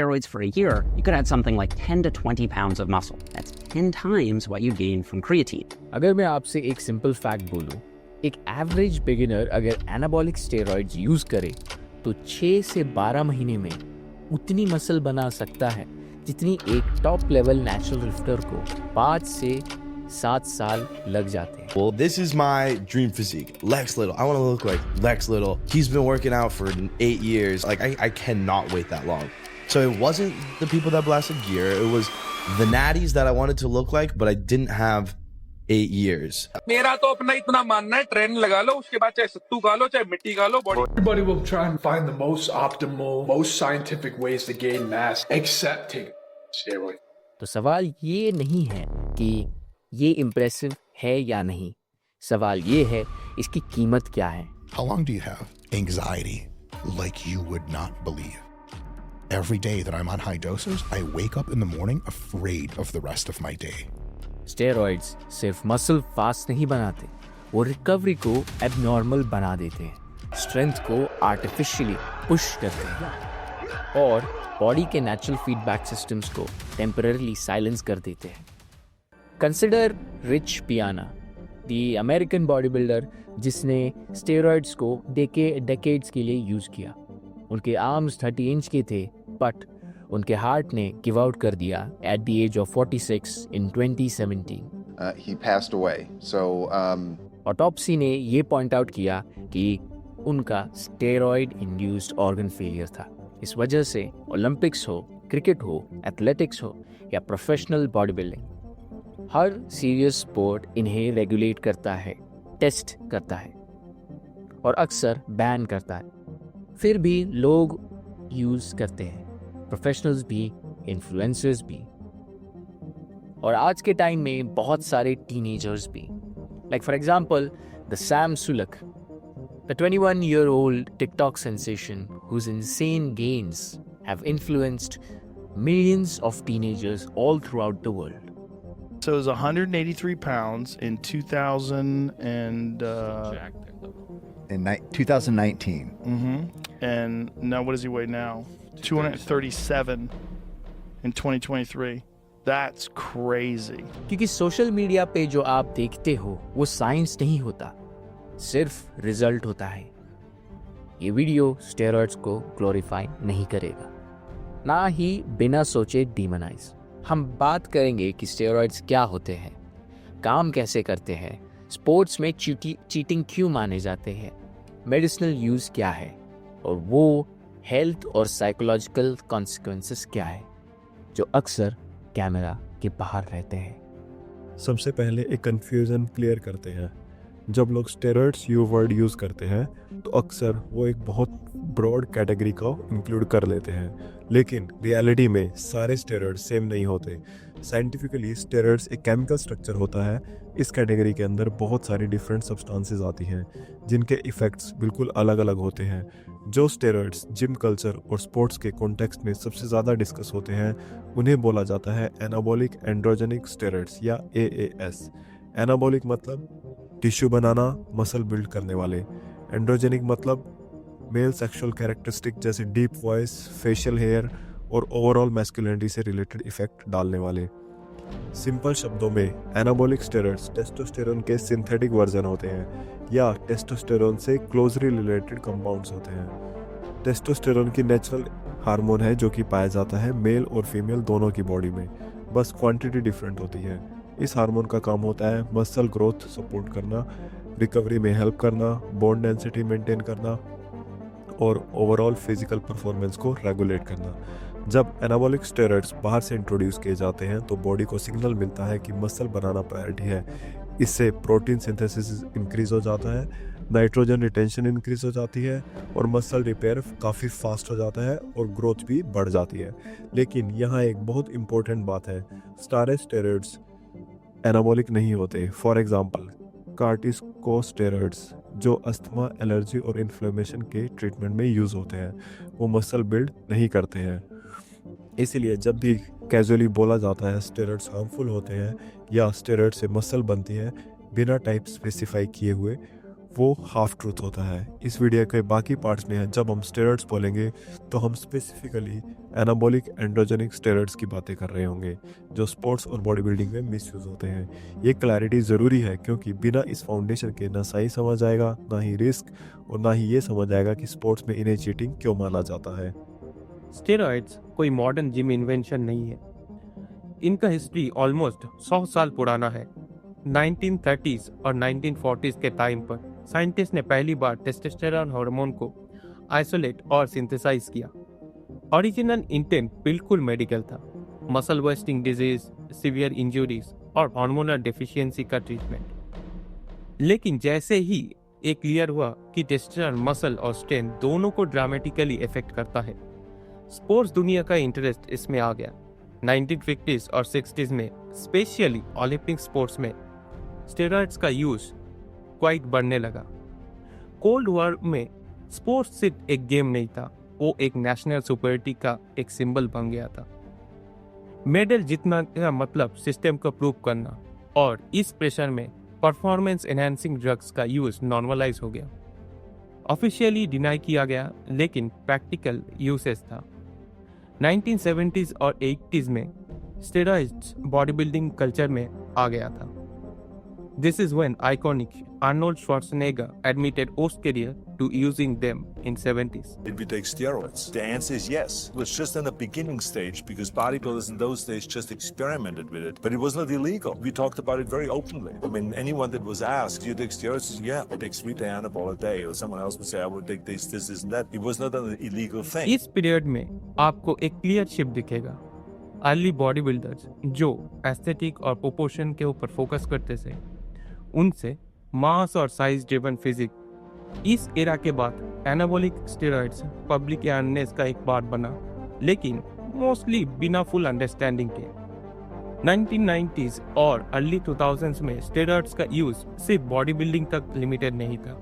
steroids for a year, you could add something like 10 to 20 pounds of muscle. That's 10 times what you gain from creatine. अगर मैं आपसे एक simple fact बोलूं, एक average beginner अगर anabolic steroids use करे तो 6 से 12 महीने में उतनी मसल बना सकता है जितनी एक टॉप लेवल नेचुरल लिफ्टर को 5 से 7 साल लग जाते हैं। Well, this is my dream physique. Lex Little. I want to look like Lex Little. He's been working out for 8 years. Like, I cannot wait that long. So it wasn't the people that blasted gear. It was the natties that I wanted to look like, but I didn't have 8 years. मेरा तो अपना इतना मानना है, train लगा लो, उसके बाद चाहे सत्तू खा लो, चाहे मिट्टी खा लो, body. Everybody will try and find the most optimal, most scientific ways to gain mass, except taking steroids. तो सवाल ये नहीं है कि ये इम्प्रेसिव है या नहीं, सवाल ये है इसकी कीमत क्या है। How long do you have? Anxiety like you would not believe. Every day that I'm on high doses, I wake up in the morning afraid of the rest of my day. Steroids सिर्फ muscle fast नहीं बनाते, वो recovery को abnormal बना देते हैं, strength को artificially push करते हैं और बॉडी के नेचुरल फीडबैक सिस्टम्स को टेम्पररीली साइलेंस कर देते हैं। कंसिडर रिच पियाना, द अमेरिकन बॉडी बिल्डर जिसने स्टेरॉइड्स को डेकेड्स के लिए यूज़ किया। उनके आर्म्स 30 इंच के थे, बट उनके हार्ट ने गिव आउट कर दिया at the age of 46 in 2017। He passed away. So autopsy ने ये पॉइंट आउट किया कि उनका स्टेरॉइड इंड्यूस्ड ऑर्गन फेलियर था। इस वजह से ओलंपिक्स हो, क्रिकेट हो, एथलेटिक्स हो या प्रोफेशनल बॉडी बिल्डिंग, हर सीरियस स्पोर्ट इन्हें रेगुलेट करता है, टेस्ट करता है और अक्सर बैन करता है। फिर भी लोग यूज़ करते हैं, प्रोफेशनल्स भी, इन्फ्लुएंसर्स भी, और आज के टाइम में बहुत सारे टीनेजर्स भी। Like for example the Sam Sulek, the 21-year-old TikTok sensation whose insane gains have influenced millions of teenagers all throughout the world. So it was 183 pounds in 2019. And now what does he weigh now? 237 in 2023. That's crazy. क्योंकि social media पे जो आप देखते हो वो science नहीं होता, सिर्फ रिजल्ट होता है। ये वीडियो स्टेरॉइड्स को ग्लोरीफाई नहीं करेगा, ना ही बिना सोचे डीमोनाइज। हम बात करेंगे कि स्टेरॉइड्स क्या होते हैं, काम कैसे करते हैं, स्पोर्ट्स में चीटिंग क्यों माने जाते हैं, मेडिसिनल यूज़ क्या है और वो हेल्थ और साइकोलॉजिकल कॉन्सिक्वेंसेस क्या है जो अक्सर कैमरा के बाहर रहते हैं। सबसे पहले एक कन्फ्यूज़न क्लियर करते हैं। जब लोग स्टेरॉइड्स वर्ड यूज़ करते हैं तो अक्सर वो एक बहुत ब्रॉड कैटेगरी को इंक्लूड कर लेते हैं, लेकिन रियलिटी में सारे स्टेरॉइड्स सेम नहीं होते। साइंटिफिकली स्टेरॉइड्स एक केमिकल स्ट्रक्चर होता है। इस कैटेगरी के अंदर बहुत सारी डिफरेंट सब्सटेंसेस आती हैं जिनके इफ़ेक्ट्स बिल्कुल अलग अलग होते हैं। जो स्टेरॉइड्स जिम कल्चर और स्पोर्ट्स के कॉन्टेक्स्ट में सबसे ज़्यादा डिस्कस होते हैं उन्हें बोला जाता है एनाबॉलिक एंड्रोजेनिक स्टेरॉइड्स या AAS। एनाबॉलिक मतलब टिश्यू बनाना, मसल बिल्ड करने वाले। एंड्रोजेनिक मतलब मेल सेक्सुअल कैरेक्टरिस्टिक जैसे डीप वॉइस, फेशियल हेयर और ओवरऑल मैस्कुलिनिटी से रिलेटेड इफेक्ट डालने वाले। सिंपल शब्दों में एनाबॉलिक स्टेरॉइड्स टेस्टोस्टेरोन के सिंथेटिक वर्जन होते हैं या टेस्टोस्टेरोन से क्लोजली रिलेटेड कंपाउंड्स होते हैं। टेस्टोस्टेरोन की नेचुरल हार्मोन है जो कि पाया जाता है मेल और फीमेल दोनों की बॉडी में, बस क्वांटिटी डिफरेंट होती है। इस हार्मोन का काम होता है मसल ग्रोथ सपोर्ट करना, रिकवरी में हेल्प करना, बोन डेंसिटी मेंटेन करना और ओवरऑल फिजिकल परफॉर्मेंस को रेगुलेट करना। जब एनाबॉलिक स्टेरॉइड्स बाहर से इंट्रोड्यूस किए जाते हैं तो बॉडी को सिग्नल मिलता है कि मसल बनाना प्रायोरिटी है। इससे प्रोटीन सिंथेसिस इंक्रीज हो जाता है, नाइट्रोजन रिटेंशन इंक्रीज हो जाती है और मसल रिपेयर काफ़ी फास्ट हो जाता है और ग्रोथ भी बढ़ जाती है। लेकिन यहाँ एक बहुत इंपॉर्टेंट बात है, सारे स्टेरॉइड्स एनाबॉलिक नहीं होते। फॉर एग्जांपल कार्टिकोस्टेरॉइड्स जो अस्थमा, एलर्जी और इन्फ्लेमेशन के ट्रीटमेंट में यूज़ होते हैं, वो मसल बिल्ड नहीं करते हैं। इसीलिए जब भी कैजुअली बोला जाता है स्टेरॉइड्स हार्मफुल होते हैं या स्टेरॉइड से मसल बनती है बिना टाइप स्पेसिफाई किए हुए, वो हाफ ट्रूथ होता है। इस वीडियो के बाकी पार्ट्स में जब हम स्टेरॉइड्स बोलेंगे तो हम स्पेसिफिकली एनाबॉलिक एंड्रोजेनिक स्टेरॉइड्स की बातें कर रहे होंगे जो स्पोर्ट्स और बॉडी बिल्डिंग में मिसयूज होते हैं। ये क्लैरिटी ज़रूरी है क्योंकि बिना इस फाउंडेशन के ना सही समझ आएगा, ना ही रिस्क, और ना ही ये समझ आएगा कि स्पोर्ट्स में इन्हें चीटिंग क्यों माना जाता है। स्टेरॉइड्स कोई मॉडर्न जिम इन्वेंशन नहीं है। इनका हिस्ट्री ऑलमोस्ट 100 साल पुराना है। 1930s और 1940s के टाइम पर साइंटिस्ट ने पहली बार टेस्टोस्टेरोन हार्मोन को आइसोलेट और सिंथेसाइज किया। ओरिजिनल इंटेंट बिल्कुल मेडिकल था, muscle wasting disease, severe injuries और हार्मोनल डेफिशिएंसी का ट्रीटमेंट। लेकिन जैसे ही ये क्लियर हुआ कि टेस्टोस्टेरोन मसल और स्ट्रेंथ दोनों को ड्रामेटिकली इफेक्ट करता है, स्पोर्ट्स दुनिया का इंटरेस्ट इसमें आ गया। 1950s और 60s में स्पेशली ओलंपिक स्पोर्ट्स में स्टेरॉइड्स का यूज क्वाइट बढ़ने लगा। कोल्ड वॉर में स्पोर्ट्स सिर्फ एक गेम नहीं था, वो एक नेशनल सुपरिटी का एक सिंबल बन गया था। मेडल जीतना का मतलब सिस्टम को प्रूव करना, और इस प्रेशर में परफॉर्मेंस एनहांसिंग ड्रग्स का यूज नॉर्मलाइज हो गया। ऑफिशियली डिनाई किया गया, लेकिन प्रैक्टिकल यूसेज था। 1970s और 80s में स्टेरॉइड्स बॉडी बिल्डिंग कल्चर में आ गया था। This is when iconic Arnold Schwarzenegger admitted post career to using them in 70s. Did we take steroids? The answer is yes. It was just in the beginning stage because bodybuilders in those days just experimented with it. But it was not illegal. We talked about it very openly. I mean, anyone that was asked, do you take steroids? Yeah, I take 3 Dianabol a day. Or someone else would say, I would take this, and that. It was not an illegal thing. इस period में आपको एक clear shift दिखेगा। Early body builders जो aesthetic और proportion के ऊपर focus करते थे, उनसे मास और साइज ड्रिवन फिजिक। इस एरा के बाद एनाबॉलिक स्टेरॉइड्स पब्लिक अवेयरनेस का एक पार्ट बना, लेकिन मोस्टली बिना फुल अंडरस्टैंडिंग के। 1990s और अर्ली 2000s में स्टेरॉइड्स का यूज सिर्फ बॉडी बिल्डिंग तक लिमिटेड नहीं था।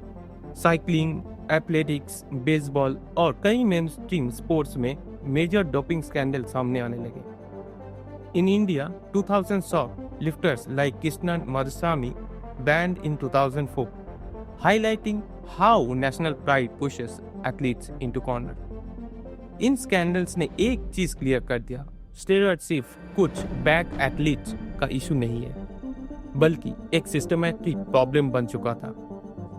साइकिलिंग, एथलेटिक्स, बेसबॉल और कई मेनस्ट्रीम स्पोर्ट्स में मेजर डोपिंग स्कैंडल सामने आने लगे। In India 2000 saw lifters like Krishnan Madhusamy banned in 2004, highlighting how national pride pushes athletes into corner. In scandals ने एक चीज क्लियर कर दिया, स्टेरॉइड सिर्फ कुछ बैक एथलीट्स का इशू नहीं है, बल्कि एक सिस्टमैटिक प्रॉब्लम बन चुका था।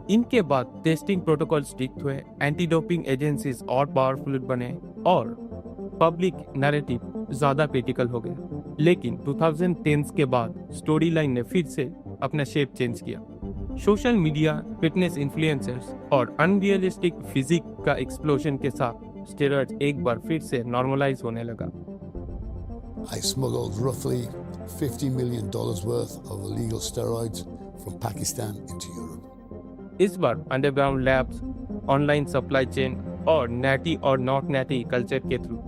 इनके बाद टेस्टिंग प्रोटोकॉल स्ट्रिक्ट हुए, एंटी डोपिंग एजेंसीज और पावरफुल बने और पब्लिक नैरेटिव ज्यादा क्रिटिकल हो गया। लेकिन 2010 के बाद स्टोरी लाइन ने फिर से अपना शेप चेंज किया। सोशल मीडिया, फिटनेस इन्फ्लुएंसर्स और अनरियलिस्टिक फिजिक का एक्सप्लोजन के साथ स्टेरॉइड्स एक बार फिर से नॉर्मलाइज होने लगा। I smuggled roughly $50 million worth of illegal steroids from Pakistan into Europe. इस बार underground labs, online supply chain और नैटी और नॉट नैटी कल्चर के थ्रू,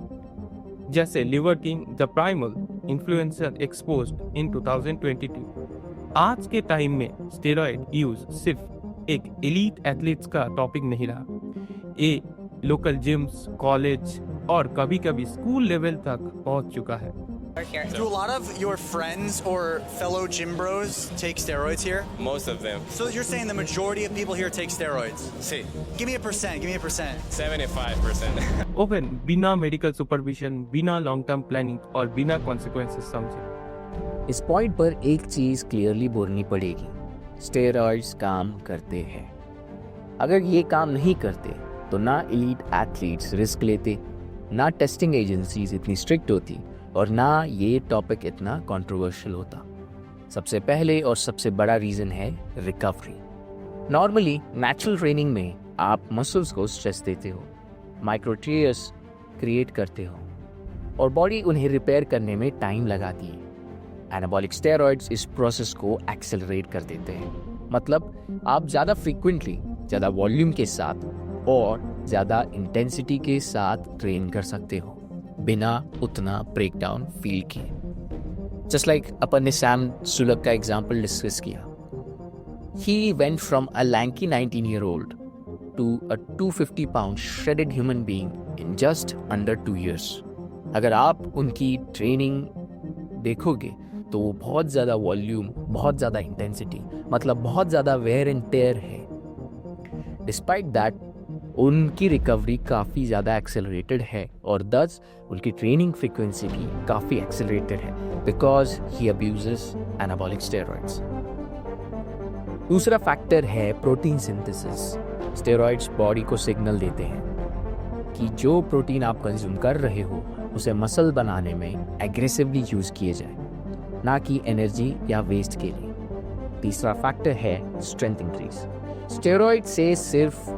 जैसे Liver King the primal influencer exposed in 2022। आज के टाइम में स्टेरॉइड यूज सिर्फ एक एलीट एथलीट्स का टॉपिक नहीं रहा, ये लोकल जिम्स, कॉलेज और कभी-कभी स्कूल लेवल तक पहुंच चुका है। Do a lot of your friends or fellow gym bros take steroids here? Most of them. So you're saying the majority of people here take steroids? Sí. Give me a percent. 75%. Open बिना medical supervision, बिना long term planning और बिना consequences समझे। इस point पर एक चीज clearly बोलनी पड़ेगी, स्टेरॉइड्स काम करते हैं। अगर ये काम नहीं करते तो ना एलीट एथलीट्स रिस्क लेते, ना टेस्टिंग एजेंसीज इतनी स्ट्रिक्ट होती और ना ये टॉपिक इतना कंट्रोवर्शियल होता। सबसे पहले और सबसे बड़ा रीज़न है रिकवरी। नॉर्मली नेचुरल ट्रेनिंग में आप मसल्स को स्ट्रेस देते हो, माइक्रोट्रियर्स क्रिएट करते हो और बॉडी उन्हें रिपेयर करने में टाइम लगाती है। एनाबॉलिक स्टेरॉइड्स इस प्रोसेस को एक्सेलरेट कर देते हैं, मतलब आप ज़्यादा फ्रीक्वेंटली, ज़्यादा वॉल्यूम के साथ और ज़्यादा इंटेंसिटी के साथ ट्रेन कर सकते हो बिना उतना ब्रेकडाउन फील किए। जस्ट लाइक अपन ने सैम सुलग का एग्जाम्पल डिस्कस किया। He went from a lanky 19-year-old to a 250-pound shredded human being in just under 2 years. अगर आप उनकी ट्रेनिंग देखोगे तो वो बहुत ज़्यादा वॉल्यूम, बहुत ज़्यादा इंटेंसिटी, मतलब बहुत ज़्यादा वेयर एंड टेयर है। डिस्पाइट दैट उनकी रिकवरी काफ़ी ज़्यादा एक्सेलरेटेड है और दस उनकी ट्रेनिंग फ्रीक्वेंसी भी काफ़ी एक्सेलरेटेड है because he abuses anabolic steroids. दूसरा फैक्टर है प्रोटीन सिंथेसिस। स्टेरॉइड्स बॉडी को सिग्नल देते हैं कि जो प्रोटीन आप कंज्यूम कर रहे हो उसे मसल बनाने में एग्रेसिवली यूज़ किए जाए, ना कि एनर्जी या वेस्ट के लिए। तीसरा फैक्टर है स्ट्रेंथ इंक्रीज। स्टेरॉइड से सिर्फ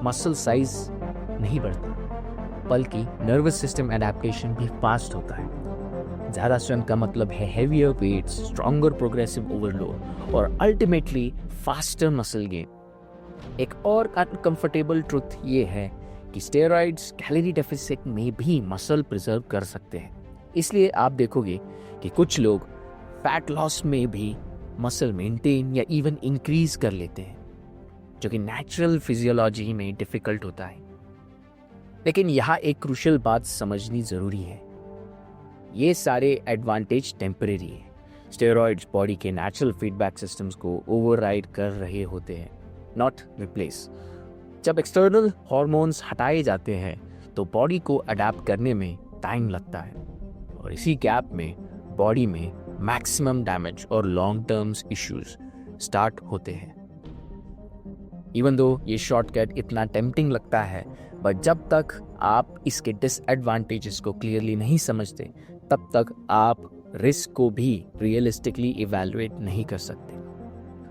मसल साइज नहीं बढ़ता बल्कि नर्वस सिस्टम एडेप्टेशन भी फास्ट होता है। ज़्यादा स्ट्रेंथ का मतलब है heavier weights, stronger progressive overload और अल्टीमेटली फास्टर मसल गेन। एक और अनकंफर्टेबल ट्रुथ ये है कि स्टेरॉइड्स कैलोरी डेफिसिट में भी मसल प्रिजर्व कर सकते हैं। इसलिए आप देखोगे कि कुछ लोग फैट लॉस में भी मसल मेंटेन या इवन इंक्रीज कर लेते हैं, जो कि नेचुरल फिजियोलॉजी में डिफिकल्ट होता है। लेकिन यहाँ एक क्रूशियल बात समझनी ज़रूरी है, ये सारे एडवांटेज टेम्परेरी है। स्टेरॉइड्स बॉडी के नेचुरल फीडबैक सिस्टम्स को ओवरराइड कर रहे होते हैं, नॉट रिप्लेस। जब एक्सटर्नल हार्मोन्स हटाए जाते हैं तो बॉडी को अडेप्ट करने में टाइम लगता है और इसी गैप में बॉडी में मैक्सिमम डैमेज और लॉन्ग टर्म्स इश्यूज स्टार्ट होते हैं। इवन दो ये शॉर्टकट इतना टेम्पटिंग लगता है, बट जब तक आप इसके डिसएडवांटेजेस को क्लियरली नहीं समझते तब तक आप रिस्क को भी रियलिस्टिकली इवैल्यूएट नहीं कर सकते।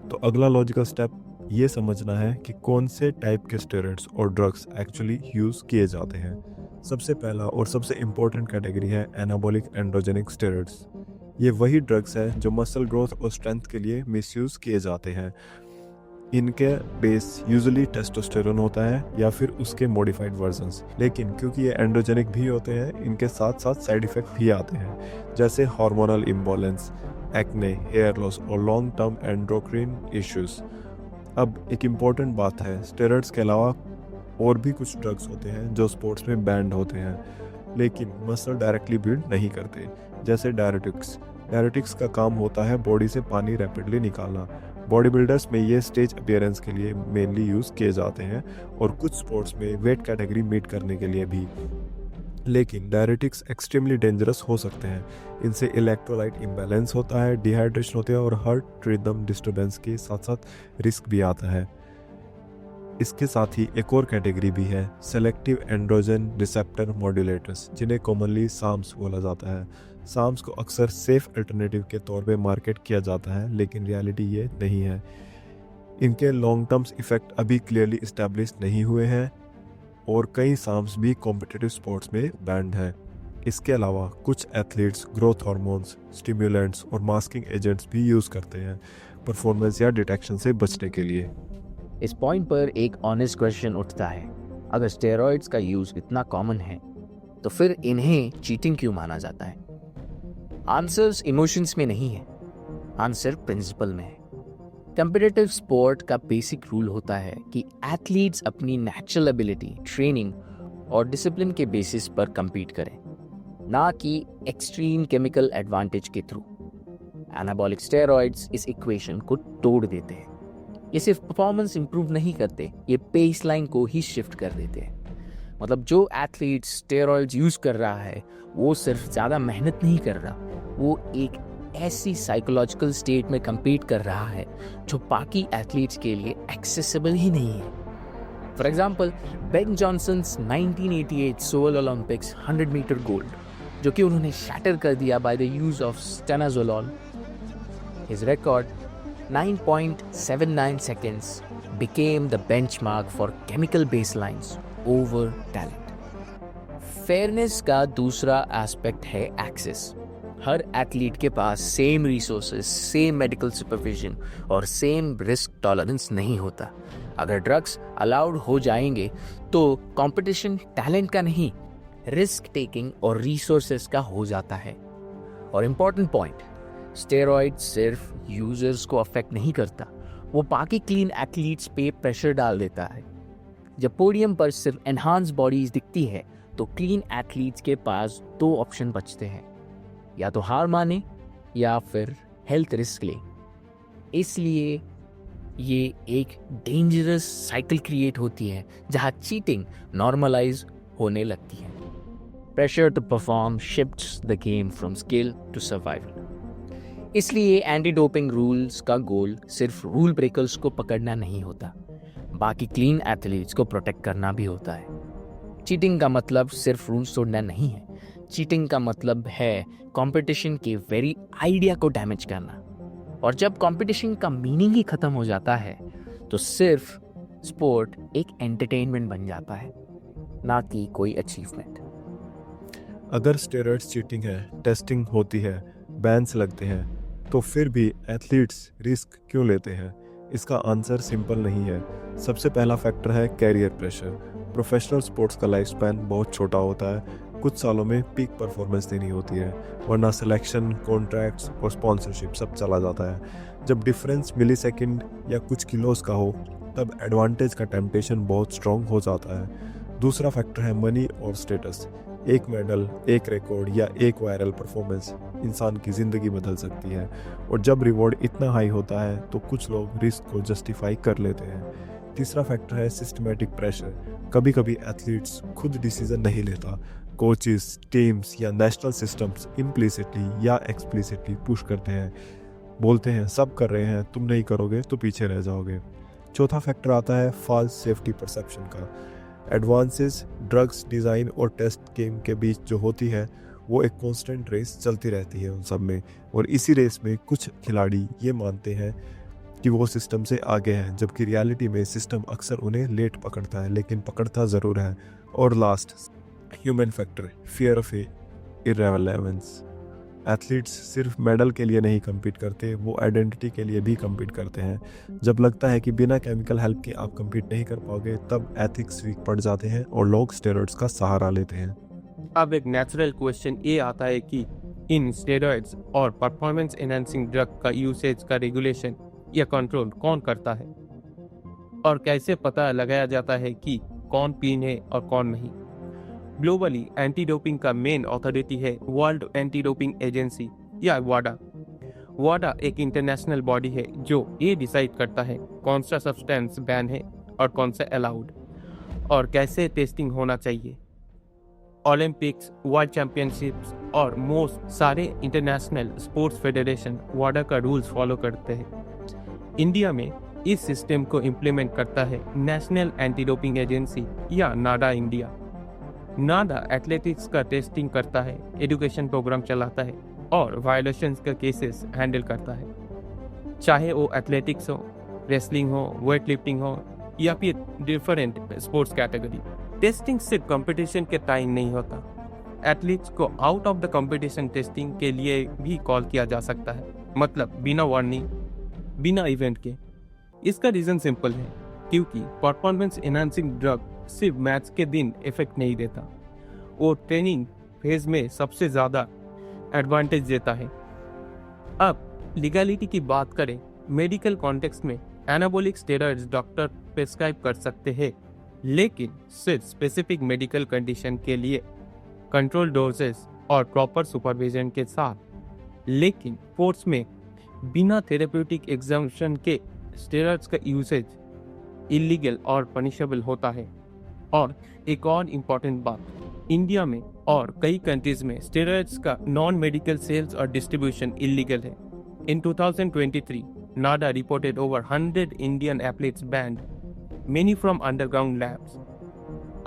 तो अगला लॉजिकल स्टेप ये समझना है कि कौन से टाइप के स्टेरॉइड्स और ड्रग्स एक्चुअली यूज़ किए जाते हैं। सबसे पहला और सबसे इम्पोर्टेंट कैटेगरी है एनाबॉलिक एंड्रोजेनिक स्टेरॉइड्स। ये वही ड्रग्स हैं जो मसल ग्रोथ और स्ट्रेंथ के लिए मिसयूज़ किए जाते हैं। इनके बेस यूजुअली टेस्टोस्टेरोन होता है या फिर उसके मॉडिफाइड वर्जन्स, लेकिन क्योंकि ये एंड्रोजेनिक भी होते हैं इनके साथ साथ साइड इफ़ेक्ट भी आते हैं, जैसे hormonal imbalance, acne, hair loss और लॉन्ग टर्म एंडोक्राइन इश्यूज़। अब एक इम्पॉर्टेंट बात है, स्टेरॉइड्स के अलावा और भी कुछ ड्रग्स होते हैं जो स्पोर्ट्स में बैंड होते हैं लेकिन मसल डायरेक्टली बिल्ड नहीं करते, जैसे डायरेटिक्स। डायरेटिक्स का काम होता है बॉडी से पानी रैपिडली निकालना। बॉडी बिल्डर्स में ये स्टेज अपीयरेंस के लिए मेनली यूज़ किए जाते हैं और कुछ स्पोर्ट्स में वेट कैटेगरी मीट करने के लिए भी। लेकिन डायरेटिक्स एक्सट्रीमली डेंजरस हो सकते हैं। इनसे इलेक्ट्रोलाइट इम्बैलेंस होता है, डिहाइड्रेशन होती है और हार्ट रिदम डिस्टर्बेंस के साथ साथ रिस्क भी आता है। इसके साथ ही एक और कैटेगरी भी है, सेलेक्टिव एंड्रोजन रिसेप्टर मॉड्यूलेटर्स, जिन्हें कॉमनली साम्स बोला जाता है। साम्स को अक्सर सेफ अल्टरनेटिव के तौर पे मार्केट किया जाता है, लेकिन रियलिटी ये नहीं है। इनके लॉन्ग टर्म्स इफेक्ट अभी क्लियरली इस्टेब्लिश नहीं हुए हैं और कई साम्स भी कॉम्पिटिटिव स्पोर्ट्स में बैंड है। इसके अलावा कुछ एथलीट्स ग्रोथ हार्मोन्स, स्टिमुलेंट्स और मास्किंग एजेंट्स भी यूज़ करते हैं परफॉर्मेंस या डिटेक्शन से बचने के लिए। इस पॉइंट पर एक ऑनेस्ट क्वेश्चन उठता है, अगर स्टेरॉइड्स का यूज़ इतना कॉमन है तो फिर इन्हें चीटिंग क्यों माना जाता है? आंसर्स इमोशंस में नहीं है, आंसर प्रिंसिपल में है। कम्पिटिटिव स्पोर्ट का बेसिक रूल होता है कि एथलीट्स अपनी नेचुरल एबिलिटी, ट्रेनिंग और डिसिप्लिन के बेसिस पर compete करें, ना कि एक्सट्रीम केमिकल एडवांटेज के थ्रू। एनाबॉलिक स्टेरॉइड्स इस इक्वेशन को तोड़ देते हैं। ये सिर्फ परफॉर्मेंस इंप्रूव नहीं करते, ये बेसलाइन को ही शिफ्ट कर देते हैं। मतलब जो एथलीट स्टेरॉइड्स यूज कर रहा है वो सिर्फ ज़्यादा मेहनत नहीं कर रहा, वो एक ऐसी साइकोलॉजिकल स्टेट में compete कर रहा है जो बाकी एथलीट्स के लिए एक्सेसिबल ही नहीं है। For example, Ben Johnson's 1988 Seoul Olympics 100 metre gold, जो कि उन्होंने शैटर कर दिया by the use of stanozolol. His record 9.79 seconds became the benchmark for chemical baselines over talent. Fairness का दूसरा एस्पेक्ट है एक्सेस। हर एथलीट के पास same resources, same medical supervision और सेम रिस्क टॉलरेंस नहीं होता। अगर ड्रग्स अलाउड हो जाएंगे तो कंपटीशन टैलेंट का नहीं, रिस्क टेकिंग और रिसोर्सेज का हो जाता है। और इम्पॉर्टेंट पॉइंट, स्टेरॉइड सिर्फ यूजर्स को अफेक्ट नहीं करता, वो बाकी क्लीन एथलीट्स पे प्रेशर डाल देता है। जब पोडियम पर सिर्फ एनहांस बॉडीज दिखती है तो क्लीन एथलीट्स के पास दो ऑप्शन बचते हैं, या तो हार माने या फिर हेल्थ रिस्क ले। इसलिए ये एक डेंजरस साइकिल क्रिएट होती है जहां चीटिंग नॉर्मलाइज होने लगती है। Pressure to perform shifts the game from skill to survival. इसलिए एंटी डोपिंग रूल्स का गोल सिर्फ रूल ब्रेकर्स को पकड़ना नहीं होता, बाकी क्लीन एथलीट्स को प्रोटेक्ट करना भी होता है। चीटिंग का मतलब सिर्फ रूल्स तोड़ना नहीं है, चीटिंग का मतलब है कंपटीशन के वेरी आइडिया को डैमेज करना। और जब कंपटीशन का मीनिंग ही खत्म हो जाता है तो सिर्फ स्पोर्ट एक एंटरटेनमेंट बन जाता है, ना कि कोई अचीवमेंट। अगर स्टेरॉइड्स चीटिंग है, टेस्टिंग होती है, बैन्स लगते हैं, तो फिर भी एथलीट्स रिस्क क्यों लेते हैं? इसका आंसर सिंपल नहीं है। सबसे पहला फैक्टर है कैरियर प्रेशर। प्रोफेशनल स्पोर्ट्स का लाइफ स्पैन बहुत छोटा होता है, कुछ सालों में पीक परफॉर्मेंस देनी होती है, वरना सिलेक्शन, कॉन्ट्रैक्ट्स और स्पॉन्सरशिप सब चला जाता है। जब डिफरेंस मिली सेकेंड या कुछ किलोस का हो तब एडवांटेज का टेम्पटेशन बहुत स्ट्रॉन्ग हो जाता है। दूसरा फैक्टर है मनी और स्टेटस। एक मेडल, एक रिकॉर्ड या एक वायरल परफॉर्मेंस इंसान की ज़िंदगी बदल सकती है, और जब रिवॉर्ड इतना हाई होता है तो कुछ लोग रिस्क को जस्टिफाई कर लेते हैं। तीसरा फैक्टर है सिस्टमेटिक प्रेशर। कभी कभी एथलीट्स खुद डिसीजन नहीं लेता, कोचेस, टीम्स या नेशनल सिस्टम्स इम्प्लिसिटली या एक्सप्लिसिटली पुश करते हैं, बोलते हैं सब कर रहे हैं, तुम नहीं करोगे तो पीछे रह जाओगे। चौथा फैक्टर आता है फॉल्स सेफ्टी परसेप्शन का। एडवांसेस, ड्रग्स, डिज़ाइन और टेस्ट गेम के बीच जो होती है वो एक कांस्टेंट रेस चलती रहती है उन सब में, और इसी रेस में कुछ खिलाड़ी ये मानते हैं कि वो सिस्टम से आगे हैं, जबकि रियलिटी में सिस्टम अक्सर उन्हें लेट पकड़ता है, लेकिन पकड़ता ज़रूर है। और last, human factor, fear of irrelevance. Athletes सिर्फ मेडल के लिए नहीं कम्पीट करते, वो आइडेंटिटी के लिए भी कम्पीट करते हैं। जब लगता है कि बिना केमिकल हेल्प के आप कम्पीट नहीं कर पाओगे, तब एथिक्स वीक पड़ जाते हैं और लोग स्टेरॉइड्स का सहारा लेते हैं। अब एक नेचुरल क्वेश्चन ये आता है कि इन स्टेरॉइड्स और परफॉर्मेंस एनहांसिंग ड्रग का यूसेज का रेगुलेशन या कंट्रोल कौन करता है, और कैसे पता लगाया जाता है कि कौन क्लीन है और कौन नहीं? ग्लोबली एंटी डोपिंग का मेन अथॉरिटी है वर्ल्ड एंटी डोपिंग एजेंसी या वाडा। वाडा एक इंटरनेशनल बॉडी है जो ये डिसाइड करता है कौन सा सब्सटेंस बैन है और कौन सा अलाउड, और कैसे टेस्टिंग होना चाहिए। ओलंपिक्स, वर्ल्ड चैंपियनशिप्स और मोस्ट सारे इंटरनेशनल स्पोर्ट्स फेडरेशन वाडा का रूल्स फॉलो करते हैं। इंडिया में इस सिस्टम को इम्प्लीमेंट करता है नेशनल एंटी डोपिंग एजेंसी या नाडा इंडिया। नाडा एथलेटिक्स का टेस्टिंग करता है, एजुकेशन प्रोग्राम चलाता है और वायलेशंस का केसेस हैंडल करता है, चाहे वो एथलेटिक्स हो, रेसलिंग हो, वेट लिफ्टिंग हो या फिर डिफरेंट स्पोर्ट्स कैटेगरी। टेस्टिंग सिर्फ कंपटीशन के टाइम नहीं होता, एथलीट्स को out of the competition testing के लिए भी कॉल किया जा सकता है, मतलब बिना वार्निंग, बिना इवेंट के। इसका रीजन सिंपल है, क्योंकि परफॉर्मेंस एनहांसिंग ड्रग सिर्फ मैच के दिन इफेक्ट नहीं देता, वो ट्रेनिंग फेज में सबसे ज़्यादा एडवांटेज देता है। अब लीगलिटी की बात करें, मेडिकल कॉन्टेक्स्ट में एनाबॉलिक स्टेरॉइड्स डॉक्टर प्रिस्क्राइब कर सकते हैं, लेकिन सिर्फ स्पेसिफिक मेडिकल कंडीशन के लिए, कंट्रोल डोजेस और प्रॉपर सुपरविजन के साथ। लेकिन स्पोर्ट्स में बिना थेरेप्यूटिक एग्जाम्पशन के स्टेरॉइड्स का यूसेज इलीगल और पनिशेबल होता है। और एक और इम्पॉर्टेंट बात, इंडिया में और कई कंट्रीज में स्टेरॉइड्स का नॉन मेडिकल सेल्स और डिस्ट्रीब्यूशन इलीगल है। In 2023, NADA reported over 100 Indian athletes banned, many from underground labs.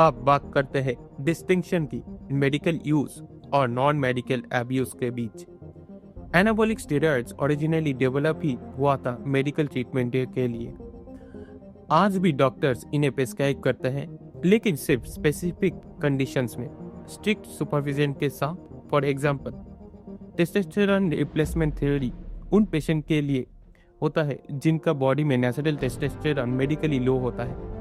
अब बात करते हैं डिस्टिंक्शन की मेडिकल यूज और नॉन मेडिकल एब्यूज के बीच। एनाबॉलिक स्टेरॉइड्स ओरिजिनली डेवलप ही हुआ था मेडिकल ट्रीटमेंट के लिए। आज भी डॉक्टर्स इन्हें प्रिस्क्राइब करते हैं, लेकिन सिर्फ स्पेसिफिक कंडीशंस में, स्ट्रिक्ट सुपरविजन के साथ। For example, testosterone replacement theory उन पेशेंट के लिए होता है जिनका बॉडी में नेचुरल टेस्टोस्टेरोन मेडिकली लो होता है।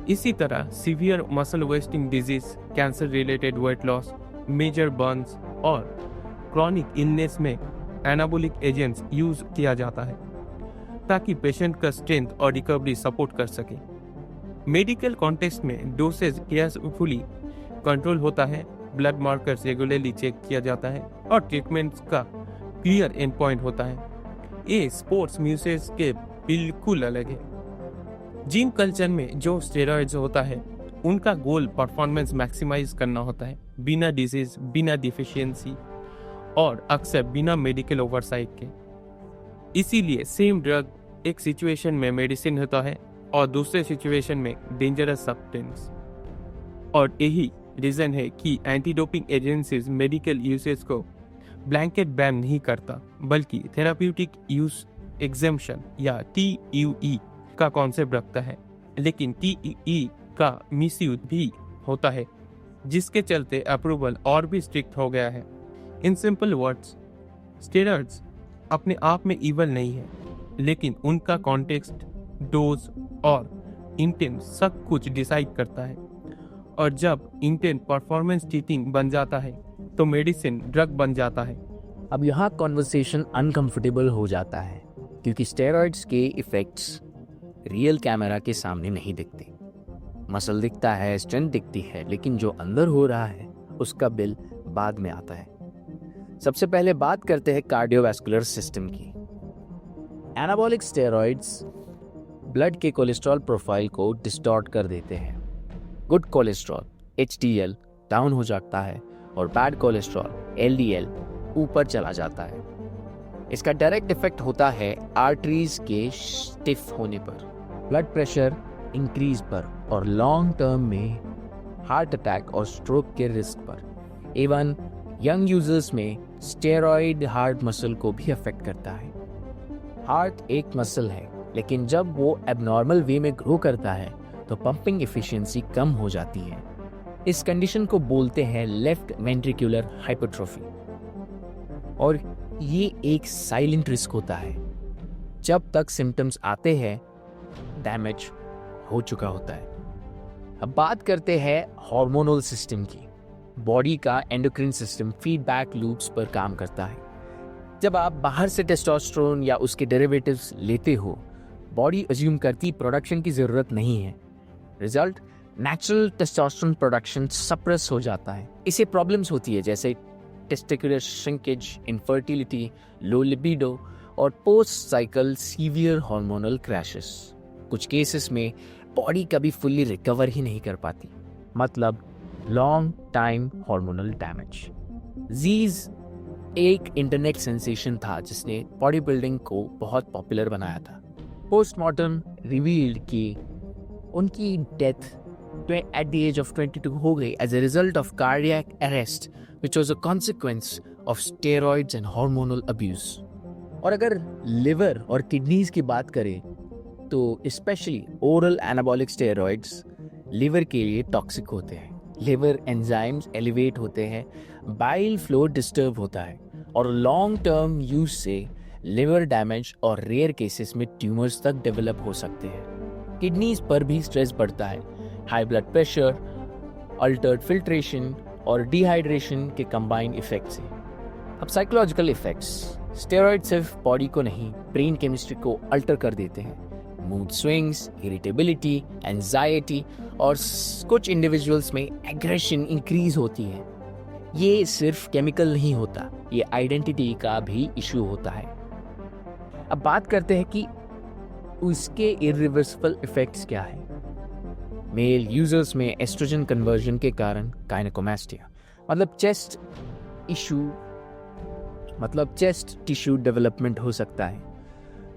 इसी तरह severe muscle wasting disease, cancer related weight loss, major burns और क्रॉनिक इलनेस में एनाबॉलिक एजेंट्स यूज किया जाता है ताकि पेशेंट का स्ट्रेंथ और रिकवरी सपोर्ट कर सके। मेडिकल कॉन्टेक्स्ट में डोसेज केयरफुली कंट्रोल होता है, ब्लड मार्कर्स रेगुलरली चेक किया जाता है और ट्रीटमेंट्स का क्लियर एंड पॉइंट होता है। ये स्पोर्ट्स म्यूसेज के बिल्कुल अलग है। जिम कल्चर में जो स्टेरॉइड्स होता है उनका गोल परफॉर्मेंस मैक्सिमाइज करना होता है, बिना डिजीज, बिना डिफिशियंसी और अक्सर बिना मेडिकल ओवरसाइट के। इसीलिए सेम ड्रग एक सिचुएशन में मेडिसिन होता है और दूसरे सिचुएशन में डेंजरस सब्सटेंस। और यही रीजन है कि anti doping agencies medical usage को ब्लैंकेट बैन नहीं करता, बल्कि थेराप्यूटिक यूज एग्जेम्पशन या TUE का कॉन्सेप्ट रखता है। लेकिन TUE का मिसयूज भी होता है, जिसके चलते अप्रूवल और भी स्ट्रिक्ट हो गया है। इन सिंपल वर्ड्स, स्टेरॉइड्स अपने आप में इवल नहीं है, लेकिन उनका कॉन्टेक्स्ट, डोज और इंटेंट सब कुछ डिसाइड करता है। और जब इंटेंट परफॉर्मेंस चीटिंग बन जाता है तो मेडिसिन ड्रग बन जाता है। अब यहाँ कॉन्वर्सेशन अनकंफर्टेबल हो जाता है, क्योंकि स्टेरॉइड्स के इफेक्ट्स रियल कैमरा के सामने नहीं दिखते। मसल दिखता है, स्ट्रेंथ दिखती है, लेकिन जो अंदर हो रहा है उसका बिल बाद में आता है। सबसे पहले बात करते हैं कार्डियोवैस्कुलर सिस्टम की। एनाबॉलिक स्टेरॉइड्स ब्लड के कोलेस्ट्रॉल प्रोफाइल को डिस्टॉर्ट कर देते हैं। गुड कोलेस्ट्रॉल HDL डाउन हो जाता है और बैड कोलेस्ट्रॉल LDL ऊपर चला जाता है। इसका डायरेक्ट इफेक्ट होता है आर्टरीज के स्टिफ होने पर, ब्लड प्रेशर इंक्रीज पर और लॉन्ग टर्म में हार्ट अटैक और स्ट्रोक के रिस्क पर। इवन यंग यूजर्स में स्टेरॉइड हार्ट मसल को भी अफेक्ट करता है। हार्ट एक मसल है, लेकिन जब वो एबनॉर्मल वे में ग्रो करता है तो पंपिंग एफिशिएंसी कम हो जाती है। इस कंडीशन को बोलते हैं लेफ्ट वेंट्रिकुलर हाइपरट्रोफी, और ये एक साइलेंट रिस्क होता है। जब तक सिम्टम्स आते हैं डैमेज हो चुका होता है। अब बात करते हैं हार्मोनल सिस्टम की। बॉडी का एंडोक्राइन सिस्टम फीडबैक लूप्स पर काम करता है। जब आप बाहर से टेस्टोस्टेरोन या उसके डेरिवेटिव्स लेते हो, बॉडी अज्यूम करती प्रोडक्शन की ज़रूरत नहीं है। Result, natural testosterone production suppress हो जाता है। इससे प्रॉब्लम्स होती है जैसे testicular shrinkage, infertility, low libido और post cycle severe hormonal crashes. कुछ केसेस में बॉडी कभी फुल्ली रिकवर ही नहीं कर पाती, मतलब long time hormonal damage. Zyzz एक इंटरनेट सेंसेशन था जिसने बॉडी बिल्डिंग को बहुत पॉपुलर बनाया था। पोस्टमार्टम रिवील्ड कि उनकी death at the age of 22 हो गई as a result of cardiac arrest which was a consequence of steroids and hormonal abuse. और अगर लिवर और किडनीज की बात करें तो specially oral anabolic steroids liver के लिए टॉक्सिक होते हैं। लिवर एंजाइम्स एलिवेट होते हैं, बाइल फ्लो डिस्टर्ब होता है और लॉन्ग टर्म यूज से लिवर डैमेज और रेयर केसेस में ट्यूमर्स तक डेवलप हो सकते हैं। किडनीज पर भी स्ट्रेस बढ़ता है। High blood pressure, Altered filtration और डिहाइड्रेशन के कंबाइंड इफेक्ट से। अब साइकोलॉजिकल इफेक्ट्स, स्टेरॉइड सिर्फ बॉडी को नहीं, ब्रेन केमिस्ट्री को अल्टर कर देते हैं। मूड स्विंग्स, इरिटेबिलिटी, एंजाइटी और कुछ इंडिविजुअल्स में एग्रेशन इंक्रीज होती है। ये सिर्फ केमिकल नहीं होता, ये आइडेंटिटी का भी इशू होता है। अब बात करते हैं कि उसके इरिवर्सिबल इफेक्ट्स क्या है। मेल यूजर्स में एस्ट्रोजन कन्वर्जन के कारण गायनेकोमास्टिया मतलब चेस्ट टिश्यू डेवलपमेंट हो सकता है,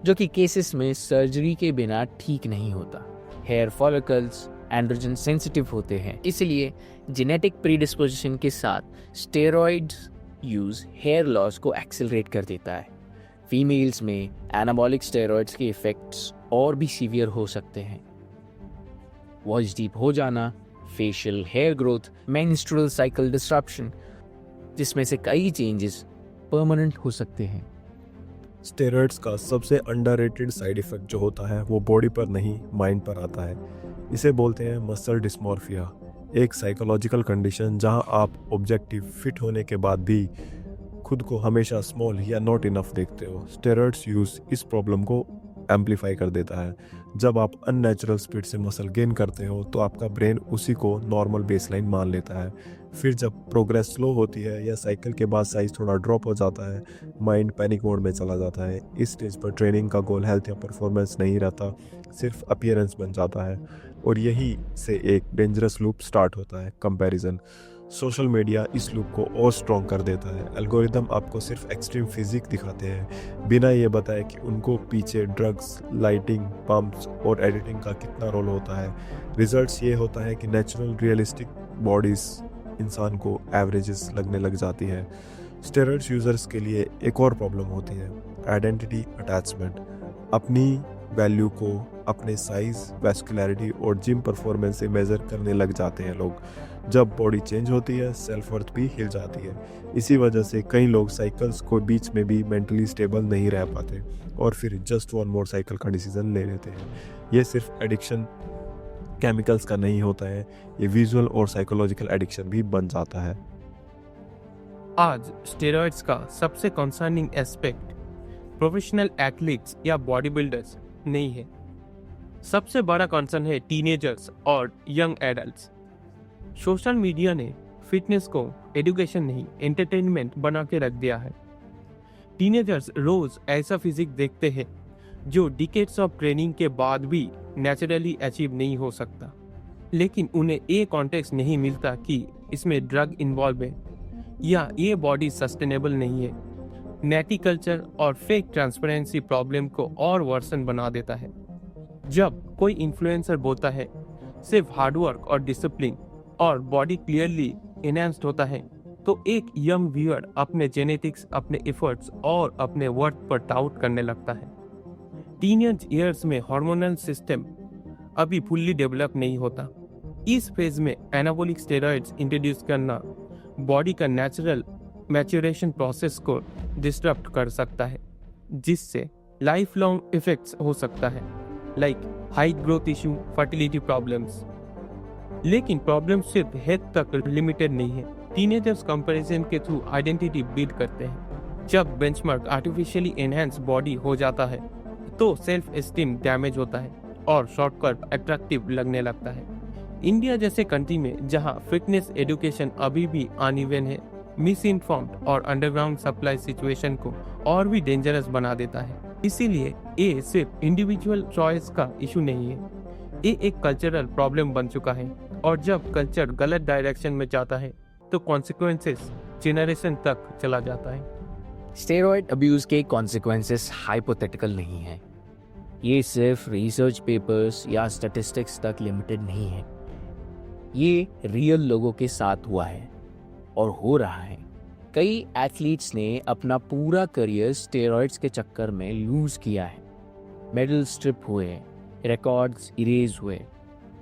जो कि केसेस में सर्जरी के बिना ठीक नहीं होता। हेयर फॉलिकल्स एंड्रोजन सेंसिटिव होते हैं, इसलिए जेनेटिक प्रीडिस्पोजिशन के साथ स्टेरॉइड्स यूज हेयर लॉस को एक्सेलरेट कर देता है। फीमेल्स में एनाबॉलिक स्टेरॉइड्स के इफेक्ट्स और भी सीवियर हो सकते हैं। वॉइस डीप हो जाना, facial hair growth, menstrual cycle disruption, जिसमें से कई चेंजेस परमानेंट हो सकते हैं। स्टेरॉइड्स का सबसे अंडररेटेड साइड इफेक्ट जो होता है वो बॉडी पर नहीं माइंड पर आता है। इसे बोलते हैं मसल डिस्मॉर्फिया, एक साइकोलॉजिकल कंडीशन जहां आप ऑब्जेक्टिव फिट होने के बाद भी खुद को हमेशा स्मॉल या नॉट इनफ देखते हो। स्टेरॉइड्स यूज इस प्रॉब्लम को एम्पलीफाई कर देता है। जब आप अननेचुरल स्पीड से मसल गेन करते हो तो आपका ब्रेन उसी को नॉर्मल बेसलाइन मान लेता है। फिर जब प्रोग्रेस स्लो होती है या साइकिल के बाद साइज थोड़ा ड्रॉप हो जाता है, माइंड पैनिक मोड में चला जाता है। इस स्टेज पर ट्रेनिंग का गोल हेल्थ या परफॉर्मेंस नहीं रहता, सिर्फ अपीयरेंस बन जाता है। और यही से एक डेंजरस लूप स्टार्ट होता है, कंपैरिजन। सोशल मीडिया इस लूप को और स्ट्रॉन्ग कर देता है। एल्गोरिदम आपको सिर्फ एक्सट्रीम फिजिक दिखाते हैं, बिना ये बताए कि उनको पीछे ड्रग्स, लाइटिंग, पंप्स और एडिटिंग का कितना रोल होता है। रिजल्ट्स ये होता है कि नेचुरल रियलिस्टिक बॉडीज इंसान को एवरेजेस लगने लग जाती है। स्टेरॉइड्स यूजर्स के लिए एक और प्रॉब्लम होती है, आइडेंटिटी अटैचमेंट। अपनी वैल्यू को अपने साइज, वैस्कुलैरिटी और जिम परफॉर्मेंस से मेजर करने लग जाते हैं लोग। जब बॉडी चेंज होती है, सेल्फ वर्थ भी हिल जाती है। इसी वजह से कई लोग साइकिल्स को बीच में भी मेंटली स्टेबल नहीं रह पाते और फिर जस्ट वन मोर साइकिल का डिसीजन ले लेते हैं। ये सिर्फ एडिक्शन केमिकल्स का नहीं होता है, ये विजुअल और साइकोलॉजिकल एडिक्शन भी बन जाता है। आज स्टेरॉइड्स का सबसे कंसर्निंग एस्पेक्ट प्रोफेशनल एथलीट्स या बॉडी बिल्डर्स नहीं है। सबसे बड़ा कंसर्न है टीनेजर्स और यंग एडल्ट्स। सोशल मीडिया ने फिटनेस को एजुकेशन नहीं, एंटरटेनमेंट बना के रख दिया है। टीनेजर्स रोज ऐसा फिजिक देखते हैं जो डिकेड्स ऑफ ट्रेनिंग के बाद भी नेचुरली अचीव नहीं हो सकता, लेकिन उन्हें ये कॉन्टेक्स्ट नहीं मिलता कि इसमें ड्रग इन्वॉल्व है या ये बॉडी सस्टेनेबल नहीं है। नेटी कल्चर और फेक ट्रांसपेरेंसी प्रॉब्लम को और वर्सन बना देता है। जब कोई इन्फ्लुएंसर बोलता है सिर्फ हार्डवर्क और डिसिप्लिन और बॉडी क्लियरली एनहांस्ड होता है, तो एक यंग व्यूअर अपने जेनेटिक्स, अपने एफर्ट्स और अपने वर्थ पर डाउट करने लगता है। टीनेज ईयर्स में हार्मोनल सिस्टम अभी फुल्ली डेवलप नहीं होता। इस फेज में एनाबॉलिक स्टेरॉइड्स इंट्रोड्यूस करना बॉडी का नेचुरल मैच्योरेशन प्रोसेस को डिस्टर्ब कर सकता है, जिससे लाइफ लॉन्ग इफेक्ट्स हो सकता है, like height growth issue, fertility problems. लेकिन प्रॉब्लम सिर्फ हेल्थ तक लिमिटेड नहीं है। टीनेजर्स कंपैरिजन के थ्रू आइडेंटिटी बिल्ड करते हैं। जब बेंचमार्क आर्टिफिशियली एनहांस बॉडी हो जाता है तो सेल्फ एस्टीम डैमेज होता है और शॉर्टकट अट्रैक्टिव लगने लगता है। इंडिया जैसे कंट्री में जहां फिटनेस एजुकेशन अभी भी अनइवन है, मिस इन्फॉर्म्ड और अंडरग्राउंड सप्लाई सिचुएशन को और भी डेंजरस बना देता है। इसीलिए ये सिर्फ इंडिविजुअल चॉइस का इशू नहीं है, ये एक कल्चरल प्रॉब्लम बन चुका है। और जब कल्चर गलत डायरेक्शन में जाता है तो कॉन्सिक्वेंसेस जनरेशन तक चला जाता है। स्टेरॉइड अब्यूज के कॉन्सिक्वेंसेस हाइपोथेटिकल नहीं है। ये सिर्फ रिसर्च पेपर्स या स्टैटिस्टिक्स तक लिमिटेड नहीं है, ये रियल लोगों के साथ हुआ है और हो रहा है। कई एथलीट्स ने अपना पूरा करियर स्टेरॉइड्स के चक्कर में लूज किया है। मेडल स्ट्रिप हुए, रिकॉर्ड्स इरेज हुए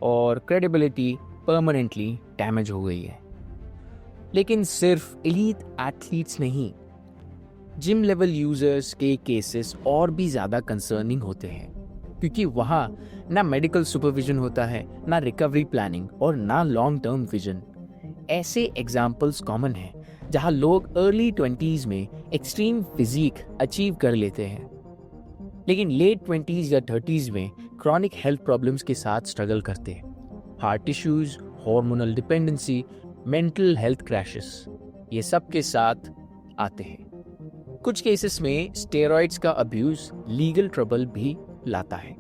और क्रेडिबिलिटी परमानेंटली डैमेज हो गई है। लेकिन सिर्फ एलीट एथलीट्स नहीं, जिम लेवल यूजर्स के केसेस और भी ज़्यादा कंसर्निंग होते हैं, क्योंकि वहाँ ना मेडिकल सुपरविजन होता है, ना रिकवरी प्लानिंग और ना लॉन्ग टर्म विजन। ऐसे एग्जाम्पल्स कॉमन हैं जहाँ लोग अर्ली 20s में एक्सट्रीम फिजिक अचीव कर लेते हैं, लेकिन लेट 20s या 30s में क्रॉनिक हेल्थ प्रॉब्लम्स के साथ स्ट्रगल करते हैं। Heart issues, hormonal dependency, mental health crashes, ये सब के साथ आते हैं। कुछ केसेस में स्टेरॉइड्स का अब्यूज लीगल ट्रबल भी लाता है।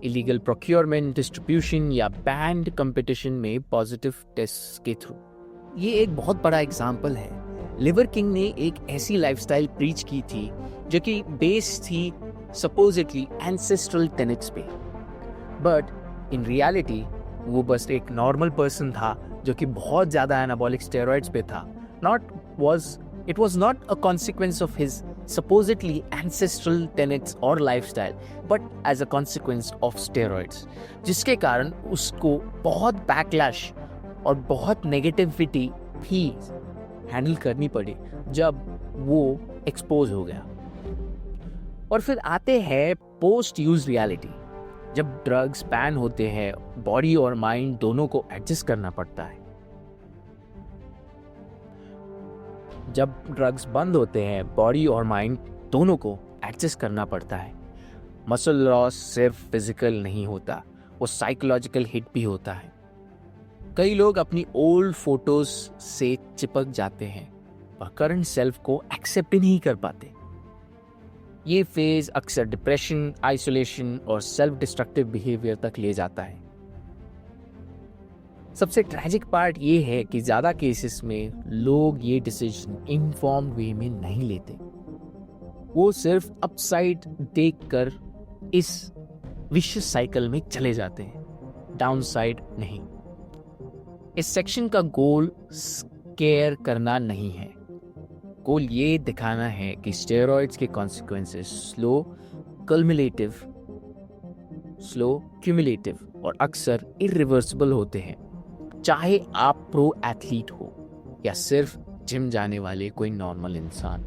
इलीगल प्रोक्योरमेंट, डिस्ट्रीब्यूशन या बैंड कंपटीशन में पॉजिटिव टेस्ट के थ्रू। ये एक बहुत बड़ा एग्जाम्पल है। लिवर किंग ने एक ऐसी लाइफस्टाइल प्रीच की थी जो कि बेस थी सपोजिटली एंसेस्ट्रल टेनेट्स पे, बट इन रियलिटी वो बस एक नॉर्मल पर्सन था जो कि बहुत ज़्यादा एनाबॉलिक स्टेरॉइड्स पे था। It was not a consequence of his supposedly ancestral tenets or lifestyle, but as a consequence of steroids, जिसके कारण उसको बहुत बैकलैश और बहुत नेगेटिविटी भी हैंडल करनी पड़ी जब वो एक्सपोज हो गया। और फिर आते हैं पोस्ट यूज रियलिटी। जब ड्रग्स बैन होते हैं, बॉडी और माइंड दोनों को एडजस्ट करना पड़ता है। जब ड्रग्स बंद होते हैं, बॉडी और माइंड दोनों को एडजस्ट करना पड़ता है। मसल लॉस सिर्फ फिजिकल नहीं होता, वो साइकोलॉजिकल हिट भी होता है। कई लोग अपनी ओल्ड फोटोज से चिपक जाते हैं और करंट सेल्फ को एक्सेप्ट ही नहीं कर पाते। ये फेज अक्सर डिप्रेशन, आइसोलेशन और सेल्फ डिस्ट्रक्टिव बिहेवियर तक ले जाता है। सबसे ट्रैजिक पार्ट ये है कि ज़्यादा केसेस में लोग ये डिसीजन इनफॉर्म्ड वे में नहीं लेते। वो सिर्फ अपसाइड देखकर इस विशियस साइकिल में चले जाते हैं, डाउनसाइड नहीं। इस सेक्शन का गोल स्केयर करना नहीं है, गोल ये दिखाना है कि स्टेरॉइड्स के कॉन्सिक्वेंसेस स्लो क्यूमुलेटिव और अक्सर इरिवर्सिबल होते हैं, चाहे आप प्रो एथलीट हो या सिर्फ जिम जाने वाले कोई नॉर्मल इंसान।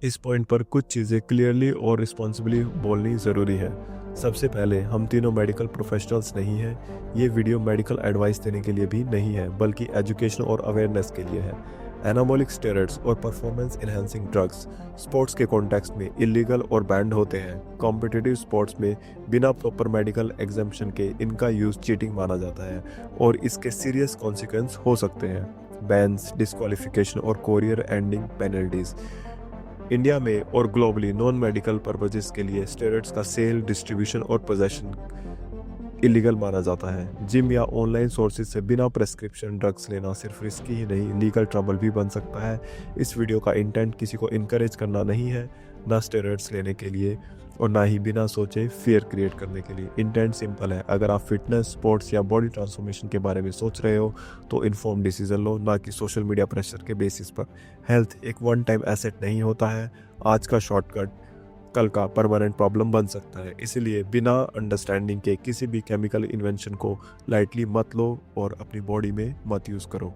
इस पॉइंट पर कुछ चीज़ें क्लियरली और रिस्पॉन्सिबली बोलनी ज़रूरी है। सबसे पहले, हम तीनों मेडिकल प्रोफेशनल्स नहीं हैं। ये वीडियो मेडिकल एडवाइस देने के लिए भी नहीं है, बल्कि एजुकेशन और अवेयरनेस के लिए है। एनाबॉलिक स्टेरॉइड्स और परफॉर्मेंस एनहांसिंग ड्रग्स स्पोर्ट्स के कॉन्टेक्स्ट में इलीगल और बैंड होते हैं। कॉम्पिटिटिव स्पोर्ट्स में बिना प्रॉपर मेडिकल एग्जामिशन के इनका यूज़ चीटिंग माना जाता है और इसके सीरियस कॉन्सिक्वेंस हो सकते हैं, बैन्स, डिस्क्वालिफिकेशन और करियर एंडिंग पेनल्टीज। इंडिया में और ग्लोबली नॉन मेडिकल पर्पजेस के लिए स्टेरॉइड्स का सेल, डिस्ट्रीब्यूशन और पोजेशन इलीगल माना जाता है। जिम या ऑनलाइन सोर्सेज से बिना प्रेस्क्रिप्शन ड्रग्स लेना सिर्फ रिस्की ही नहीं, लीगल ट्रबल भी बन सकता है। इस वीडियो का इंटेंट किसी को इनकरेज करना नहीं है, ना स्टेरॉइड्स लेने के लिए और ना ही बिना सोचे फियर क्रिएट करने के लिए। इंटेंट सिंपल है, अगर आप फिटनेस, स्पोर्ट्स या बॉडी ट्रांसफॉर्मेशन के बारे में सोच रहे हो तो इन्फॉर्म डिसीजन लो, ना कि सोशल मीडिया प्रेशर के बेसिस पर। हेल्थ एक वन टाइम एसेट नहीं होता है, आज का शॉर्टकट कल का परमानेंट प्रॉब्लम बन सकता है। इसलिए बिना अंडरस्टैंडिंग के किसी भी केमिकल इन्वेंशन को लाइटली मत लो और अपनी बॉडी में मत यूज करो।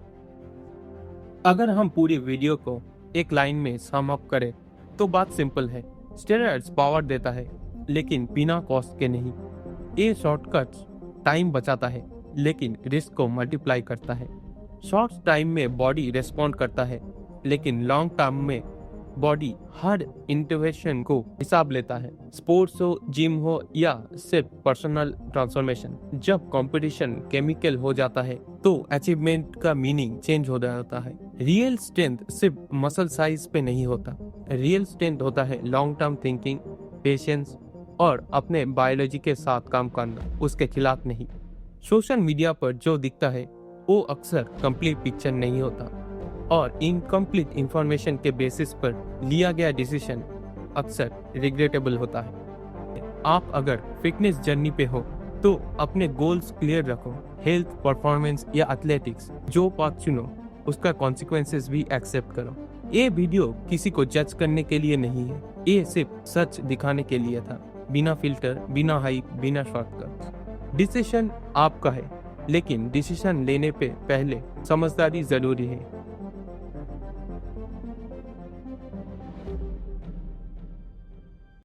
अगर हम पूरी वीडियो को एक लाइन में सम अप करें तो बात सिंपल है, स्टेरॉइड्स पावर देता है लेकिन बिना कॉस्ट के नहीं। ये शॉर्टकट्स टाइम बचाता है लेकिन रिस्क को मल्टीप्लाई करता है। शॉर्ट टाइम में बॉडी रेस्पॉन्ड करता है लेकिन लॉन्ग टर्म में बॉडी हर इंटरवेंशन को हिसाब लेता है। स्पोर्ट्स हो, जिम हो या सिर्फ पर्सनल ट्रांसफॉर्मेशन, जब कंपटीशन केमिकल हो जाता है तो अचीवमेंट का मीनिंग चेंज हो जाता है। रियल स्ट्रेंथ सिर्फ मसल साइज पे नहीं होता, रियल स्ट्रेंथ होता है लॉन्ग टर्म थिंकिंग, पेशेंस और अपने बायोलॉजी के साथ काम करना, उसके खिलाफ नहीं। सोशल मीडिया पर जो दिखता है वो अक्सर कंप्लीट पिक्चर नहीं होता और इनकम्प्लीट इंफॉर्मेशन के बेसिस पर लिया गया डिसीजन अक्सर रिग्रेटेबल होता है। आप अगर फिटनेस जर्नी पे हो तो अपने गोल्स क्लियर रखो। हेल्थ, परफॉर्मेंस या एथलेटिक्स, जो पाथ चुनो उसका कॉन्सिक्वेंसेस भी एक्सेप्ट करो। ये वीडियो किसी को जज करने के लिए नहीं है, ये सिर्फ सच दिखाने के लिए था, बिना फिल्टर, बिना हाइप, बिना शॉर्टकट। डिसीजन आपका है लेकिन डिसीजन लेने पे पहले समझदारी जरूरी है।